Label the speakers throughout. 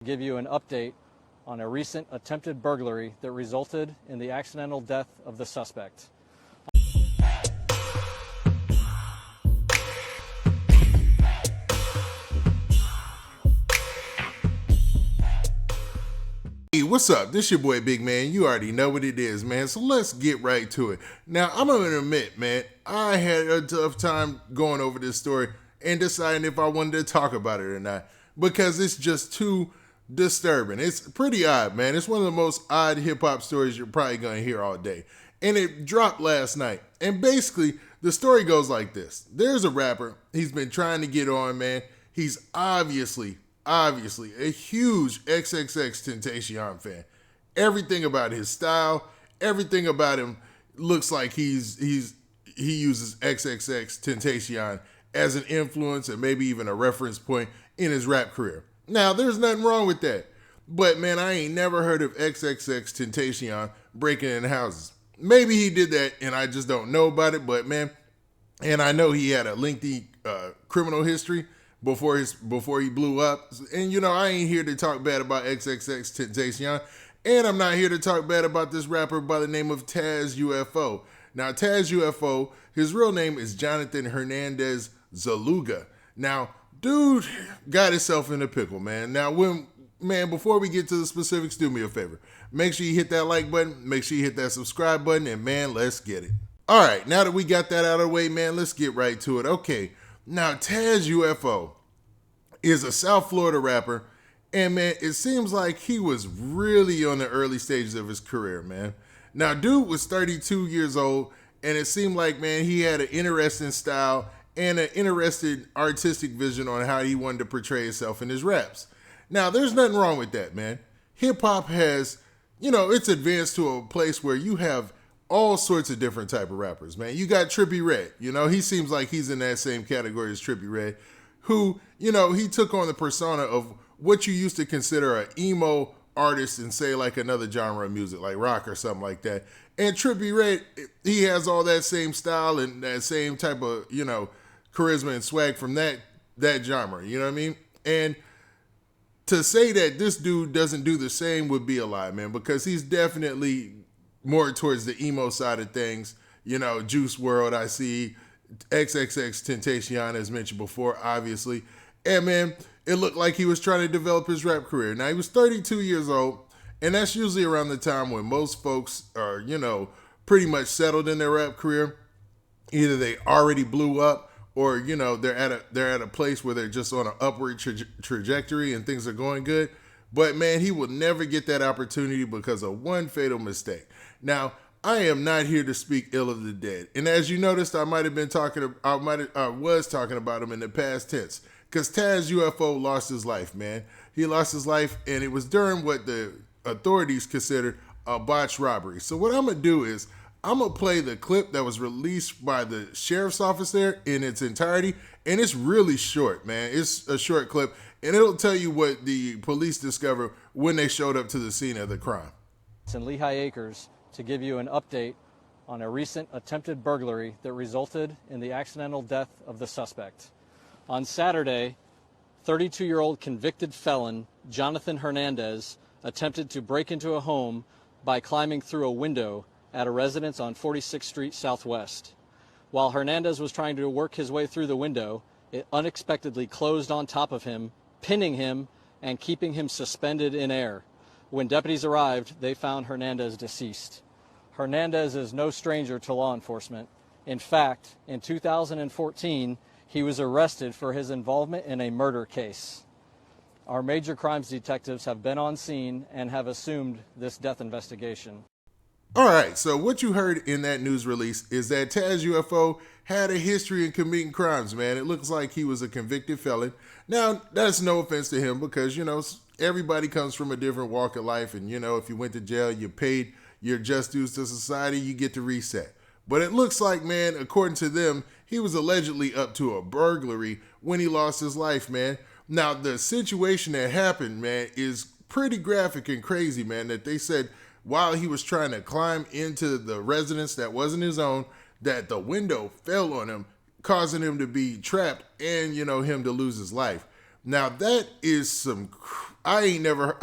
Speaker 1: Give you an update on a recent attempted burglary that resulted in the accidental death of the suspect.
Speaker 2: Hey, what's up? This your boy Big Man. You already know what it is, man. So let's get right to it. Now, I'm gonna admit, man, I had a tough time going over this story and deciding if I wanted to talk about it or not because it's just too disturbing. It's pretty odd, man. It's one of the most odd hip hop stories you're probably gonna hear all day. And it dropped last night. And basically, the story goes like this. There's a rapper. He's been trying to get on, man. He's obviously a huge XXXTentacion fan. Everything about his style, everything about him looks like he uses XXXTentacion as an influence and maybe even a reference point in his rap career. Now, there's nothing wrong with that. But man, I ain't never heard of XXXTentacion breaking in houses. Maybe he did that and I just don't know about it, but man, and I know he had a lengthy criminal history before he blew up. And you know, I ain't here to talk bad about XXXTentacion, and I'm not here to talk bad about this rapper by the name of Taz UFO. Now, Taz UFO, his real name is Jonathan Hernandez Zaluga. Now, dude got himself in a pickle, man. Now, before we get to the specifics, do me a favor. Make sure you hit that like button, make sure you hit that subscribe button, and man, let's get it. All right, now that we got that out of the way, man, let's get right to it. Okay. Now, Taz UFO is a South Florida rapper, and man, it seems like he was really on the early stages of his career, man. Now, dude was 32 years old, and it seemed like, man, he had an interesting style and an interesting artistic vision on how he wanted to portray himself in his raps. Now, there's nothing wrong with that, man. Hip-hop has, it's advanced to a place where you have all sorts of different type of rappers, man. You got Trippie Redd. He seems like he's in that same category as Trippie Redd, who, he took on the persona of what you used to consider an emo artist and say like another genre of music, like rock or something like that. And Trippie Redd, he has all that same style and that same type of, charisma and swag from that genre, you know what I mean? And to say that this dude doesn't do the same would be a lie, man, because he's definitely more towards the emo side of things. Juice WRLD, I see XXXTentacion, as mentioned before, obviously. And man, it looked like he was trying to develop his rap career. Now, he was 32 years old, and that's usually around the time when most folks are, pretty much settled in their rap career. Either they already blew up or, they're at a place where they're just on an upward trajectory and things are going good. But man, he will never get that opportunity because of one fatal mistake. Now, I am not here to speak ill of the dead. And as you noticed, I was talking about him in the past tense. Because Taz UFO lost his life, man. He lost his life, and it was during what the authorities considered a botched robbery. So what I'm going to do is, I'm going to play the clip that was released by the sheriff's office there in its entirety. And it's really short, man. It's a short clip. And it'll tell you what the police discovered when they showed up to the scene of the crime.
Speaker 1: It's in Lehigh Acres to give you an update on a recent attempted burglary that resulted in the accidental death of the suspect. On Saturday, 32-year-old convicted felon Jonathan Hernandez attempted to break into a home by climbing through a window at a residence on 46th Street Southwest. While Hernandez was trying to work his way through the window, it unexpectedly closed on top of him, pinning him and keeping him suspended in air. When deputies arrived, they found Hernandez deceased. Hernandez is no stranger to law enforcement. In fact, in 2014, he was arrested for his involvement in a murder case. Our major crimes detectives have been on scene and have assumed this death investigation.
Speaker 2: All right, so what you heard in that news release is that Taz UFO had a history in committing crimes, man. It looks like he was a convicted felon. Now, that's no offense to him because, everybody comes from a different walk of life. And, if you went to jail, you paid your just dues to society, you get to reset. But it looks like, man, according to them, he was allegedly up to a burglary when he lost his life, man. Now, the situation that happened, man, is pretty graphic and crazy, man, that they said while he was trying to climb into the residence that wasn't his own, that the window fell on him, causing him to be trapped and, him to lose his life. Now that is some. I ain't never.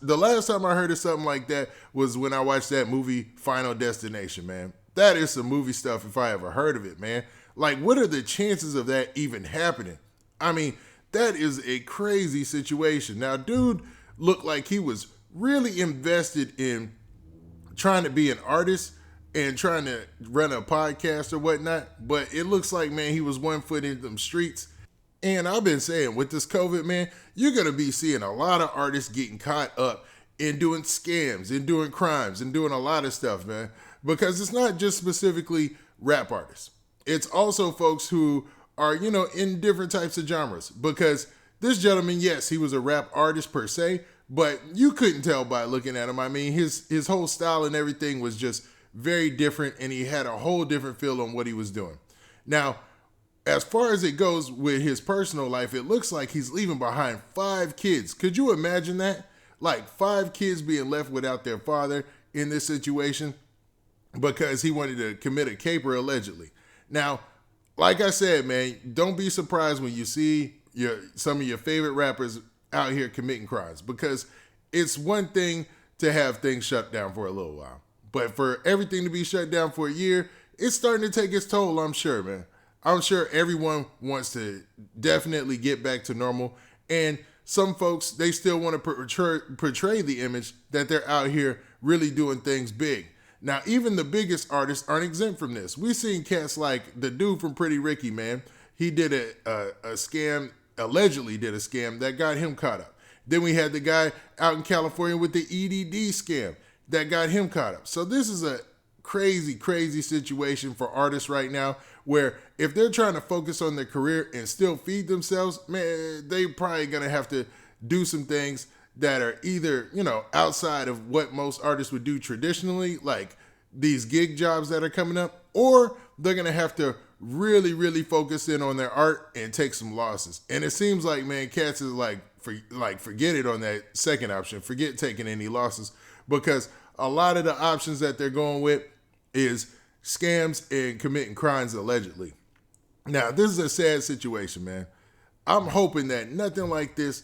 Speaker 2: The last time I heard of something like that was when I watched that movie Final Destination. Man, that is some movie stuff if I ever heard of it, man. Like, what are the chances of that even happening? I mean, that is a crazy situation. Now, dude looked like he was really invested in trying to be an artist and trying to run a podcast or whatnot. But it looks like, man, he was 1 foot in them streets. And I've been saying with this COVID, man, you're going to be seeing a lot of artists getting caught up in doing scams and doing crimes and doing a lot of stuff, man. Because it's not just specifically rap artists. It's also folks who are, in different types of genres. Because this gentleman, yes, he was a rap artist per se, but you couldn't tell by looking at him. I mean, his whole style and everything was just very different, and he had a whole different feel on what he was doing. Now, as far as it goes with his personal life, it looks like he's leaving behind 5 kids. Could you imagine that? Like 5 kids being left without their father in this situation because he wanted to commit a caper allegedly. Now, like I said, man, don't be surprised when you see some of your favorite rappers out here committing crimes, because it's one thing to have things shut down for a little while. But for everything to be shut down for a year, it's starting to take its toll, I'm sure, man. I'm sure everyone wants to definitely get back to normal. And some folks, they still want to portray the image that they're out here really doing things big. Now, even the biggest artists aren't exempt from this. We've seen cats like the dude from Pretty Ricky, man. He did a scam, allegedly did a scam that got him caught up. Then we had the guy out in California with the EDD scam that got him caught up. So this is a crazy, crazy situation for artists right now, where if they're trying to focus on their career and still feed themselves, man, they probably going to have to do some things that are either, outside of what most artists would do traditionally, like these gig jobs that are coming up, or they're going to have to really, really focus in on their art and take some losses. And it seems like, man, cats is forget it on that second option. Forget taking any losses, because a lot of the options that they're going with is scams and committing crimes allegedly. Now, this is a sad situation, man. I'm hoping that nothing like this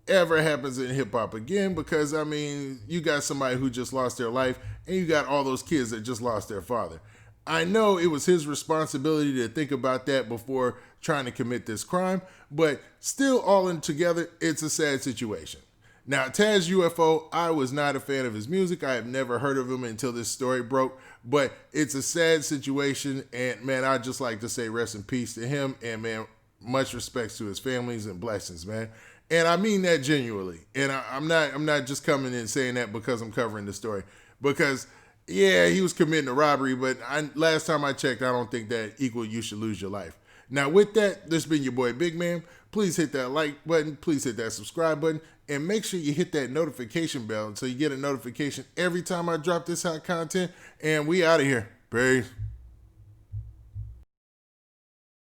Speaker 2: ever happens in hip hop again, because, I mean, you got somebody who just lost their life and you got all those kids that just lost their father. I know it was his responsibility to think about that before trying to commit this crime, but still, all in together, it's a sad situation. Now, Taz UFO, I was not a fan of his music. I have never heard of him until this story broke, but it's a sad situation, and man, I'd just like to say rest in peace to him, and man, much respect to his families and blessings, man. And I mean that genuinely. And I'm not just coming in saying that because I'm covering the story, because yeah, he was committing a robbery, but last time I checked, I don't think that equal you should lose your life. Now, with that, this has been your boy Big Man. Please hit that like button. Please hit that subscribe button. And make sure you hit that notification bell so you get a notification every time I drop this hot content. And we out of here. Peace.